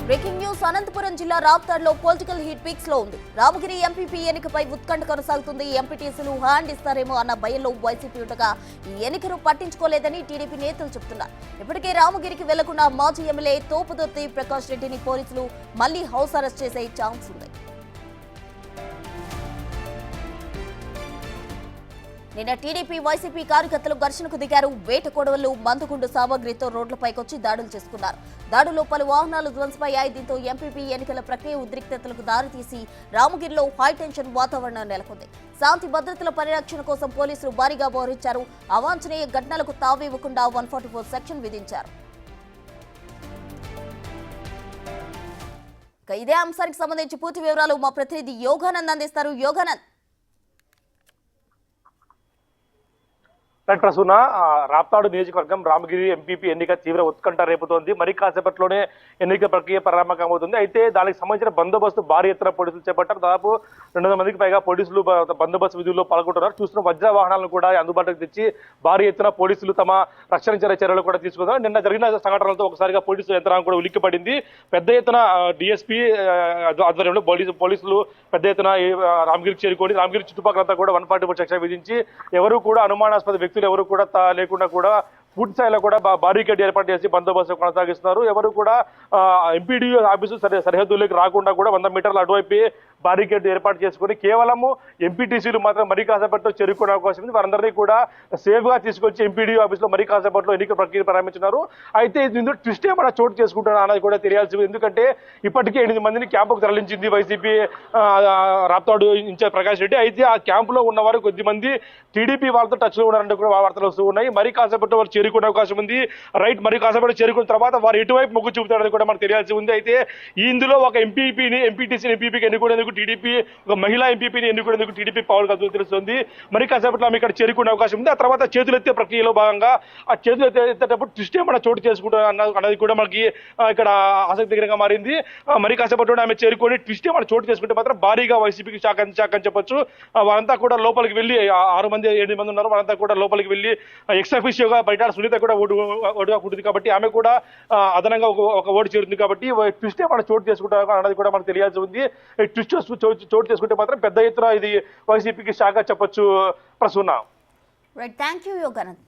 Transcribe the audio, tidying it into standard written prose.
Breaking news Anantapuram జిల్లా రాప్తాడ్లో political heat peaks లో ఉంది. రామగిరి ఎంపీపీ ఎన్నికపై ఉత్కంఠ కొనసాగుతుంది. ఎంపీటీసీలు హ్యాండ్ ఇస్తారేమో అన్న భయంలో వైసీపీ ఉండగా ఈ ఎన్నికను పట్టించుకోలేదని టీడీపీ నేతలు చెబుతున్నారు. ఇప్పటికే రామగిరికి వెళ్లకుండా మాజీ ఎమ్మెల్యే తోపుదొత్తి ప్రకాష్ రెడ్డిని పోలీసులు మళ్లీ హౌస్ అరెస్ట్ చేసే ఛాన్స్ ఉంది. నిన్న టీడీపీ వైసీపీ కార్యకర్తలు ఘర్షణకు దిగారు. వేట కొడవళ్లు మందుగుండు సామగ్రితో రోడ్లపైకొచ్చి దాడులు చేసుకున్నారు. దాడుల్లో పలు వాహనాలు ధ్వంసమయ్యాయి. దీంతో ఎంపీపీ ఎన్నికల ప్రక్రియ ఉద్రిక్తతలకు దారితీసి రామగిరిలో హైటెన్షన్ వాతావరణం నెలకొంది. శాంతి భద్రతల పరిరక్షణ కోసం పోలీసులు భారీగా మోహరించారు. అవాంఛనీయ ఘటనలకు తావివ్వకుండా 144 సెక్షన్ విధించారు. ఇదే అంశానికి సంబంధించి పూర్తి వివరాలు మా ప్రతినిధి యోగానంద్ అందిస్తారు. యోగానంద్, ప్రసూన, రాప్తాడు నియోజకవర్గం రామగిరి ఎంపీపీ ఎన్నిక తీవ్ర ఉత్కంఠ రేపుతోంది. మరి కాసేపట్లోనే ఎన్నిక ప్రక్రియ ప్రారంభమవుతుంది. అయితే దానికి సంబంధించిన బందోబస్తు భారీ ఎత్తున పోలీసులు చేపట్టారు. దాదాపు 200 మందికి పైగా పోలీసులు బందోబస్తు విధుల్లో పాల్గొంటున్నారు. చూస్తున్న వజ్ర వాహనాలను కూడా అందుబాటులోకి తెచ్చి భారీ ఎత్తున పోలీసులు తమ రక్షణ చర్యలు కూడా తీసుకున్నారు. నిన్న జరిగిన సంఘటనలతో ఒకసారిగా పోలీసుల యంత్రాంగం కూడా ఉలిక్కిపడింది. పెద్ద ఎత్తున డిఎస్పీ ఆధ్వర్యంలో పోలీసులు పెద్ద ఎత్తున రామగిరికి చేరుకొని రామగిరి చుట్టుపక్కలంతా కూడా 144 సెక్షన్ విధించి ఎవరు కూడా అనుమానాస్పద వ్యక్తులు ఎవరు కూడా లేకుండా కూడా పూర్తి స్థాయిలో కూడా బారికేడ్ ఏర్పాటు చేసి బందోబస్తు కొనసాగిస్తున్నారు. ఎవరు కూడా ఎంపీడీఓ ఆఫీసు సరిహద్దుల్లోకి రాకుండా కూడా 100 మీటర్ల అటువైపు బారికేడ్ ఏర్పాటు చేసుకుని కేవలము ఎంపీటీసీలు మాత్రం మరీ కాసేపట్లో చేరుకునే అవకాశం ఉంది. వారందరినీ కూడా సేఫ్ గా తీసుకొచ్చి ఎంపీడీఓ ఆఫీసులో మరీ కాసేపట్లో ఎన్నికల ప్రక్రియ ప్రారంభించినారు. అయితే ఇందులో ట్విస్ట్ ఏమైనా చోటు చేసుకుంటున్నా అన్నది కూడా తెలియాల్సి ఉంది. ఎందుకంటే ఇప్పటికే 8 మందిని క్యాంపుకు తరలించింది వైసీపీ రాప్తాడు ఇన్ఛార్జ్ ప్రకాష్ రెడ్డి. అయితే ఆ క్యాంపులో ఉన్నవారు కొద్దిమంది టీడీపీ వాళ్ళతో టచ్ లో ఉన్నారంటే కూడా వార్తలు వస్తూ ఉన్నాయి. మరీ కాసేపట్లో వారు చేరుకునే అవకాశం ఉంది. రైట్, మరి కాసేపట్లో చేరుకున్న తర్వాత వారు ఎటువైపు మొగ్గు చూపుతారని కూడా మనకు తెలియాల్సి ఉంది. అయితే ఇందులో ఒక ఎంపీపీకి ఎన్నుకునేందుకు టీడీపీ, ఒక మహిళా ఎంపీపీని ఎన్నుకునేందుకు టీడీపీ పవర్ కదులు తెలుస్తుంది. మరి కాసేపట్లో ఆమె ఇక్కడ చేరుకునే అవకాశం ఉంది. ఆ తర్వాత చేతులెత్తే ప్రక్రియలో భాగంగా ఆ చేతులు ఎత్తేటప్పుడు ట్విస్ట్ ఏమైనా చోటు చేసుకుంటారు అన్నది కూడా మనకి ఇక్కడ ఆసక్తికరంగా మారింది. మరి కాసేపట్లో ఆమె చేరుకొని ట్విస్ట్ ఏమైనా చోటు చేసుకుంటే మాత్రం భారీగా వైసీపీకి షాక్ అని చెప్పొచ్చు. వారంతా కూడా లోపలికి వెళ్ళి 6 మంది 7 మంది ఉన్నారు. వారంతా కూడా లోపలికి వెళ్ళి ఎక్స్ అఫీషియోగా బయట సునీత కూడా ఓటుగా కూడుతుంది కాబట్టి ఆమె కూడా అదనంగా ఒక ఓటు చేరుతుంది. కాబట్టి ట్విస్ట్ ఏమైనా చోటు చేసుకుంటారు అన్నది కూడా మనకు తెలియాల్సి ఉంది. ట్విస్ట్ చోటు చేసుకుంటే మాత్రం పెద్ద ఎత్తున ఇది వైసీపీకి షాక్ చెప్పొచ్చు. Prasuna, thank you Yoganand.